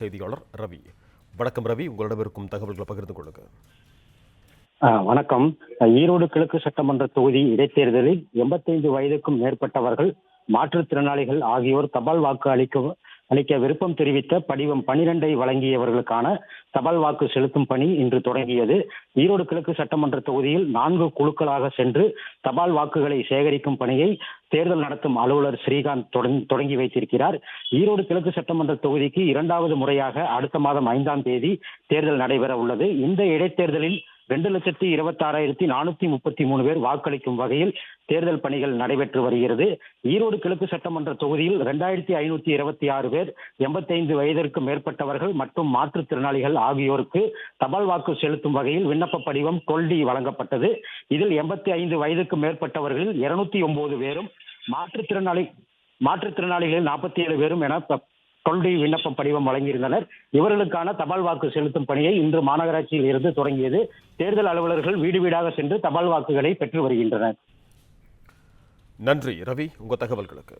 செய்தியாளர் ரவி. வணக்கம் ரவி, உங்களிடம் இருக்கும் தகவல்களை பகிர்ந்து கொள்ளுங்க. வணக்கம். ஈரோடு கிழக்கு சட்டமன்ற தொகுதி இடைத்தேர்தலில் 85 வயதுக்கும் மேற்பட்டவர்கள், மாற்றுத்திறனாளிகள் ஆகியோர் தபால் வாக்கு அளிக்க விருப்பம் தெரிவித்த படிவம் 12 வழங்கியவர்களுக்கான தபால் வாக்கு செலுத்தும் பணி இன்று தொடங்கியது. ஈரோடு கிழக்கு சட்டமன்ற தொகுதியில் 4 குழுக்களாக சென்று தபால் வாக்குகளை சேகரிக்கும் பணியை தேர்தல் நடத்தும் அலுவலர் ஸ்ரீகாந்த் தொடங்கி வைத்திருக்கிறார். ஈரோடு கிழக்கு சட்டமன்ற தொகுதிக்கு 2வது முறையாக அடுத்த மாதம் 5ஆம் தேதி தேர்தல் நடைபெற உள்ளது. இந்த இடைத்தேர்தலில் 2,26,433 பேர் வாக்களிக்கும் வகையில் தேர்தல் பணிகள் நடைபெற்று வருகிறது. ஈரோடு கிழக்கு சட்டமன்ற தொகுதியில் 2,526 பேர் 85 வயதிற்கு மேற்பட்டவர்கள் மற்றும் மாற்றுத்திறனாளிகள் ஆகியோருக்கு தபால் வாக்கு செலுத்தும் வகையில் விண்ணப்ப படிவம் 12D வழங்கப்பட்டது. இதில் 85 வயதுக்கு மேற்பட்டவர்களில் 209 பேரும், மாற்றுத்திறனாளிகளில் 47 பேரும் என 12D விண்ணப்பம் படிவம் வழங்கியிருந்தனர். இவர்களுக்கான தபால் வாக்கு செலுத்தும் பணியை இன்று மாநகராட்சியில் இருந்து தொடங்கியது. தேர்தல் அலுவலர்கள் வீடு வீடாக சென்று தபால் வாக்குகளை பெற்று வருகின்றனர். நன்றி ரவி, உங்கள் தகவல்களுக்கு.